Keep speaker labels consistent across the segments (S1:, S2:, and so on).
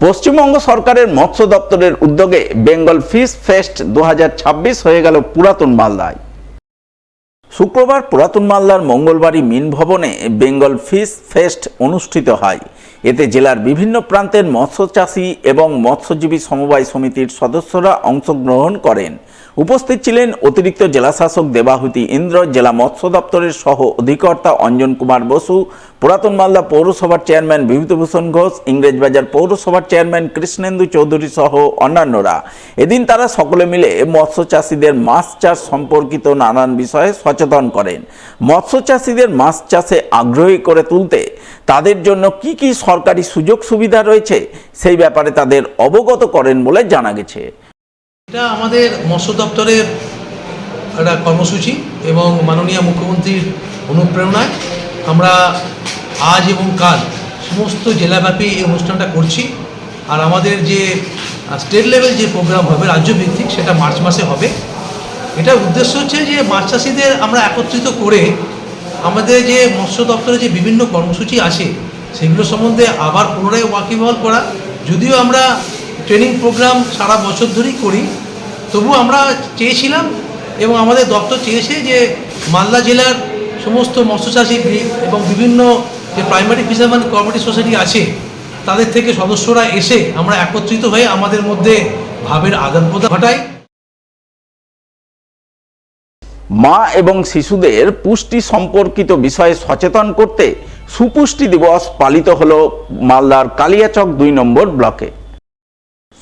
S1: পশ্চিমবঙ্গ সরকারের মৎস্য দপ্তরের উদ্যোগে বেঙ্গল ফিশ ফেস্ট 2026 হয়ে গেল পুরাতন মালদায়। শুক্রবার পুরাতন মালদার মঙ্গলবাড়ি মিন ভবনে বেঙ্গল ফিশ ফেস্ট অনুষ্ঠিত হয়। এতে জেলার বিভিন্ন প্রান্তের মৎস্যচাষী এবং মৎস্যজীবী সমবায় সমিতির সদস্যরা অংশগ্রহণ করেন। উপস্থিত ছিলেন অতিরিক্ত জেলাশাসক দেবাহুতি ইন্দ্র, জেলা মৎস্য দপ্তরের সহ অধিকর্তা অঞ্জন কুমার বসু, পুরাতন মালদা পৌরসভার চেয়ারম্যান বিভূতিভূষণ ঘোষ, ইংরেজবাজার পৌরসভার চেয়ারম্যান কৃষ্ণেন্দু চৌধুরী সহ অন্যান্যরা। এদিন তারা সকলে মিলে মৎস্যচাষীদের মাছ চাষ সম্পর্কিত নানান বিষয়ে সচেতন করেন। মৎস্যচাষীদের মাছ চাষে আগ্রহী করে তুলতে তাদের জন্য কি কি সরকারি সুযোগ সুবিধা রয়েছে সেই ব্যাপারে তাদের অবগত করেন বলে জানা গেছে।
S2: এটা আমাদের মৎস্য দপ্তরের একটা কর্মসূচি এবং মাননীয় মুখ্যমন্ত্রীর অনুপ্রেরণায় আমরা আজ এবং কাল সমস্ত জেলাব্যাপী এই অনুষ্ঠানটা করছি। আর আমাদের যে স্টেট লেভেল যে প্রোগ্রাম হবে রাজ্যভিত্তিক, সেটা মার্চ মাসে হবে। এটার উদ্দেশ্য হচ্ছে যে মাছ চাষিদের আমরা একত্রিত করে আমাদের যে মৎস্য দপ্তরে যে বিভিন্ন কর্মসূচি আছে সেগুলো সম্বন্ধে আবার পুনরায় ওয়াকিবহাল করা। যদিও আমরা ট্রেনিং প্রোগ্রাম সারা বছর ধরেই করি, তবু আমরা চেয়েছিলাম এবং আমাদের দপ্তর চেয়েছে যে মালদা জেলার সমস্ত মৎস্যচাষী এবং বিভিন্ন যে প্রাইমারি ফিশারম্যান কোঅপারেটিভ সোসাইটি আছে তাদের থেকে সদস্যরা এসে আমরা একত্রিত হয়ে আমাদের মধ্যে ভাবের আদান প্রদান ঘটাই।
S1: মা এবং শিশুদের পুষ্টি সম্পর্কিত বিষয়ে সচেতন করতে সুপুষ্টি দিবস পালিত হলো মালদার কালিয়াচক 2 নম্বর ব্লকে।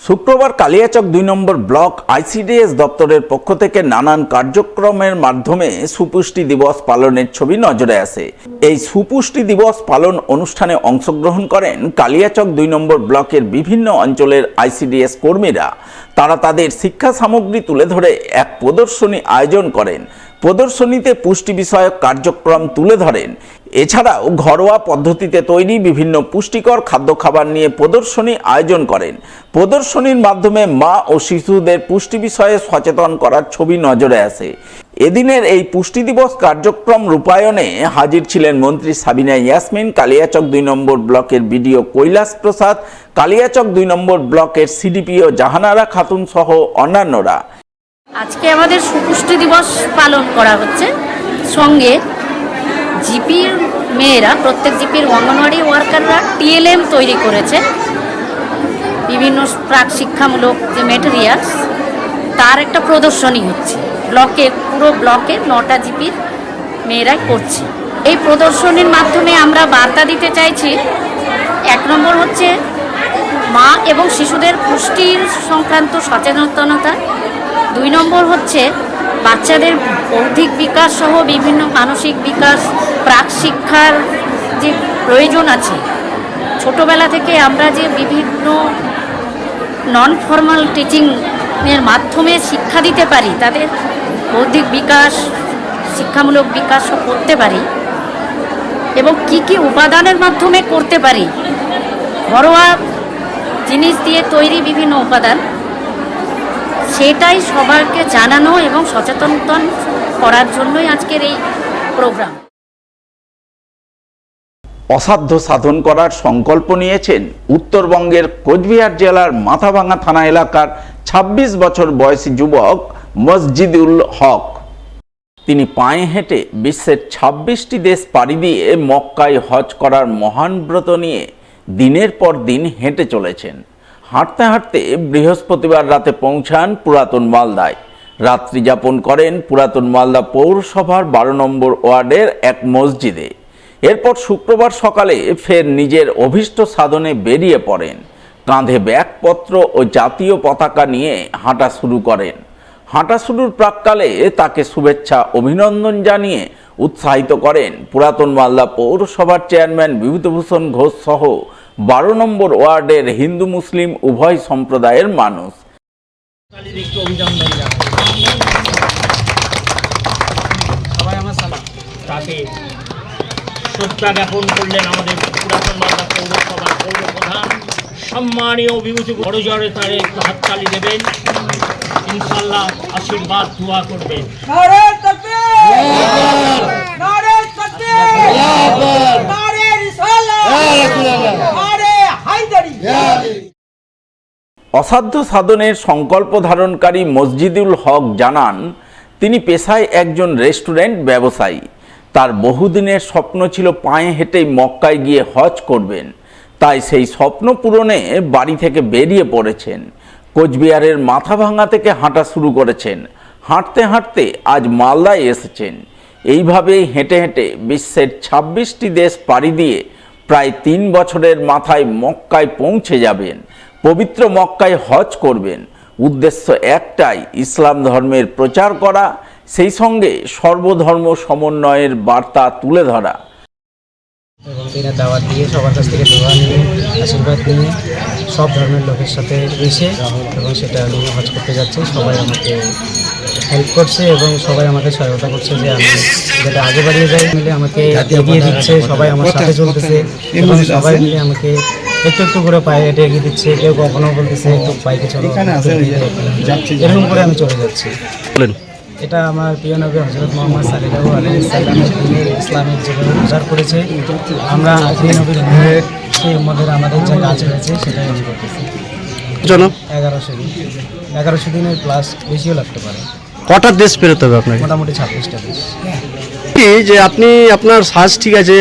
S1: শুক্রবার কালিয়াচক 2 নম্বর ব্লক আইসিডিএস দপ্তরের পক্ষ থেকে নানান কার্যক্রমের মাধ্যমে সুপুষ্টি দিবস পালনের ছবি নজরে আসে। এই সুপুষ্টি দিবস পালন অনুষ্ঠানে অংশগ্রহণ করেন কালিয়াচক 2 নম্বর ব্লকের বিভিন্ন অঞ্চলের আইসিডিএস কর্মীরা। তারা তাদের শিক্ষা সামগ্রী তুলে ধরে এক প্রদর্শনী আয়োজন করেন। প্রদর্শনীতে পুষ্টি বিষয়ক কার্যক্রম তুলে ধরেন। এছাড়াও ঘরোয়া পদ্ধতিতে তৈরি বিভিন্ন পুষ্টিকর খাদ্য খাবার নিয়ে প্রদর্শনী আয়োজন করেন। প্রদর্শনীর মাধ্যমে মা ও শিশুদের পুষ্টি বিষয়ে সচেতন করার ছবি নজরে আসে। এদিনের এই পুষ্টি দিবস কার্যক্রম রূপায়ণে হাজির ছিলেন মন্ত্রী সাবিনা ইয়াসমিন, কালিয়াচক 2 নম্বর ব্লকের বিডিও কৈলাস প্রসাদ, কালিয়াচক 2 নম্বর ব্লকের সিডিপিও জাহানারা খাতুন সহ অন্যান্যরা।
S3: আজকে আমাদের সুপুষ্টি দিবস পালন করা হচ্ছে। সঙ্গে জিপির মেয়েরা, প্রত্যেক জিপির অঙ্গনওয়াড়ি ওয়ার্কাররা টিএলএম তৈরি করেছে, বিভিন্ন প্রাক শিক্ষামূলক যে মেটেরিয়ালস, তার একটা প্রদর্শনী হচ্ছে ব্লকে। পুরো ব্লকে 9টা জিপির মেয়েরাই করছে। এই প্রদর্শনীর মাধ্যমে আমরা বার্তা দিতে চাইছি, 1 নম্বর হচ্ছে মা এবং শিশুদের পুষ্টির সংক্রান্ত সচেতনতা, 2 নম্বর হচ্ছে বাচ্চাদের বৌদ্ধিক বিকাশ সহ বিভিন্ন মানসিক বিকাশ, প্রাক শিক্ষার যে প্রয়োজন আছে, ছোটোবেলা থেকে আমরা যে বিভিন্ন নন ফর্মাল টিচিংয়ের মাধ্যমে শিক্ষা দিতে পারি, তাদের বৌদ্ধিক বিকাশ, শিক্ষামূলক বিকাশ সব করতে পারি এবং কি কি উপাদানের মাধ্যমে করতে পারি, ঘরোয়া জিনিস দিয়ে তৈরি বিভিন্ন উপাদান, সেটাই সবাইকে জানানো এবং সচেতন করার জন্যই আজকের এই প্রোগ্রাম।
S1: অসাধ্য সাধন করার সংকল্প নিয়েছেন উত্তরবঙ্গের কোচবিহার জেলার মাথাভাঙা থানা এলাকার 26 বছর বয়সী যুবক মসজিদুল হক। তিনি পায়ে হেঁটে বিশ্বের 26টি দেশ পাড়ি দিয়ে মক্কায় হজ করার মহান ব্রত নিয়ে দিনের পর দিন হেঁটে চলেছেন। হাঁটতে হাঁটতে বৃহস্পতিবার রাতে পৌঁছান পুরাতন মালদায়। রাত্রি যাপন করেন পুরাতন মালদা পৌরসভার 12 নম্বর ওয়ার্ডের এক মসজিদে। এরপর শুক্রবার সকালে ফের নিজের অভীষ্ট সাধনে বেরিয়ে পড়েন। কাঁধে ব্যাগপত্র ও জাতীয় পতাকা নিয়ে হাঁটা শুরু করেন। হাঁটা শুরুর প্রাক্কালে তাকে শুভেচ্ছা অভিনন্দন জানিয়ে উৎসাহিত করেন পুরাতন মালদা পৌরসভার চেয়ারম্যান বিভূতিভূষণ ঘোষ সহ 12 নম্বর ওয়ার্ডের হিন্দু মুসলিম উভয় সম্প্রদায়ের মানুষ।
S4: তাকে শ্রদ্ধা জ্ঞাপন করলেন আমাদের পুরাতন মালদা পৌরসভার পৌরপ্রধান সম্মানীয় বিভূতি বড় জোরে তারে হাততালি দেবেন, ইনশাআল্লাহ আশীর্বাদ দোয়া করবেন।
S1: অসাধ্য সাধনের সংকল্প ধারণকারী মসজিদুল হক জানান, তিনি পেশায় একজন রেস্টুরেন্ট ব্যবসায়ী। তার বহুদিনের স্বপ্ন ছিল পায়ে হেঁটেই মক্কায় গিয়ে হজ করবেন। তাই সেই স্বপ্ন পূরণে বাড়ি থেকে বেরিয়ে পড়েছেন। কোচবিহারের মাথাভাঙা থেকে হাঁটা শুরু করেছেন। হাঁটতে হাঁটতে আজ মালদায় এসেছেন। এইভাবেই হেঁটে হেঁটে বিশ্বের 26টি দেশ পাড়ি দিয়ে প্রায় 3 বছরের মাথায় মক্কায় পৌঁছে যাবেন। পবিত্র মক্কায় হজ করবেন। উদ্দেশ্য একটাই, ইসলাম ধর্মের প্রচার করা, সেই সঙ্গে সর্বধর্ম সমন্বয়ের বার্তা তুলে ধরা।
S5: এবং দিনের দাওয়াত দিয়ে সবার কাছ থেকে দোয়া নিয়ে, আশীর্বাদ নিয়ে, সব ধর্মের লোকের সাথে এসে এবং সেটা নিয়ে হজ করতে যাচ্ছে। সবাই আমাকে হেল্প করছে এবং সবাই আমাকে সহায়তা করছে যে আমি যেটা আগে বাড়িয়ে যাই মিলে আমাকে এগিয়ে দিচ্ছে। সবাই আমার সাথে চলতেছে এবং সবাই মিলে আমাকে একটু একটু করে পায়ে হেঁটে এগিয়ে দিচ্ছে। কেউ কখনো বলতেছে একটু বাইকে চলো, এরকম করে আমি চলে যাচ্ছি। এটা আমার প্রিয় নবী হযরত মুহাম্মদ সাল্লাল্লাহু আলাইহি সাল্লামের দিনের ইসলামের যেভাবে প্রচার করেছে, আমরা প্রিয় নবীর সেই মধ্যে আমাদের যে কাজ রয়েছে সেটাই আমি করতেছি। 1100 দিনের প্লাস বেশিও লাগতে পারে।
S6: কটা দেশ পেরোতে হবে আপনাকে?
S5: মোটামুটি 26টা দেশ।
S6: কি যে আপনি আপনার সাজ ঠিক আছে,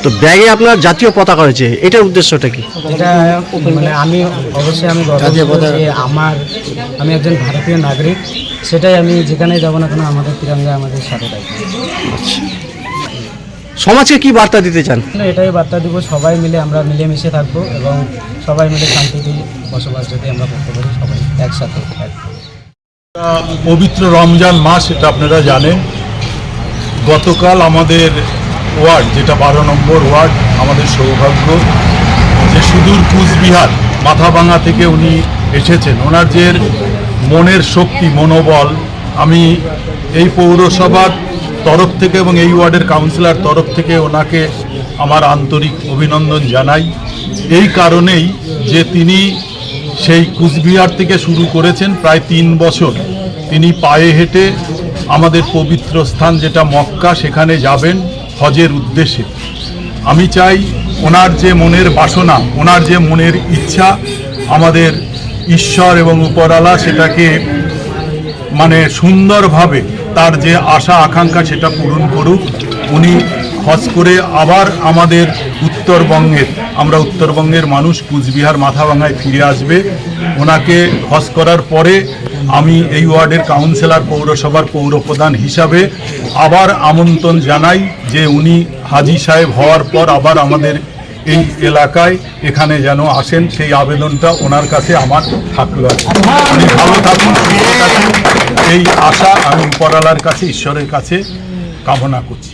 S6: তো ব্যাগে আপনার জাতীয় পতাকা রয়েছে, এটার উদ্দেশ্যটা কি?
S5: এটা মানে আমি অবশ্যই আমি গর্ব যে আমি একজন ভারতীয় নাগরিক, সেটাই আমি যেখানে যাব না কেন আমাদের তিরঙ্গা আমাদের সাথে থাকবে।
S6: সমাজকে কি বার্তা দিতে চান?
S5: এটাই বার্তা দিব, সবাই মিলে আমরা মিলেমিশে থাকবো এবং সবাই মিলে শান্তিতে বসবাস যদি আমরা করতে পারি, সবাই একসাথে থাকবো।
S7: পবিত্র রমজান মাস, এটা আপনারা জানেন। গতকাল আমাদের ওয়ার্ড, যেটা 12 নম্বর ওয়ার্ড, আমাদের সৌভাগ্য যে সুদূর কুচবিহার মাথাভাঙা থেকে উনি এসেছেন। ওনার যে মনের শক্তি, মনোবল, আমি এই পৌরসভার তরফ থেকে এবং এই ওয়ার্ডের কাউন্সিলর তরফ থেকে ওনাকে আমার আন্তরিক অভিনন্দন জানাই। এই কারণেই যে তিনি সেই কুচবিহার থেকে শুরু করেছেন প্রায় 3 বছর। তিনি পায়ে হেঁটে আমাদের পবিত্র স্থান যেটা মক্কা, সেখানে যাবেন হজের উদ্দেশ্যে। আমি চাই ওনার যে মনের বাসনা, ওনার যে মনের ইচ্ছা, আমাদের ঈশ্বর এবং উপরওয়ালা সেটাকে মানে সুন্দরভাবে তার যে আশা আকাঙ্ক্ষা সেটা পূরণ করুক। উনি হজ করে আবার আমাদের উত্তরবঙ্গের মানুষ কুচবিহার মাথাভাঙায় ফিরে আসবে। ওনাকে হজ করার পরে আমি এই ওয়ার্ডের কাউন্সিলর, পৌরসভার পৌরপ্রধান হিসাবে আবার আমন্ত্রণ জানাই যে উনি হাজী সাহেব হওয়ার পর আবার আমাদের এই এলাকায় এখানে যেন আসেন। সেই আবেদনটা ওনার কাছে আমার থাকলো। উনি ভালো থাকুন, সুস্থ থাকুন, এই আশা আমি উপরওয়ালার কাছে, ঈশ্বরের কাছে কামনা করছি।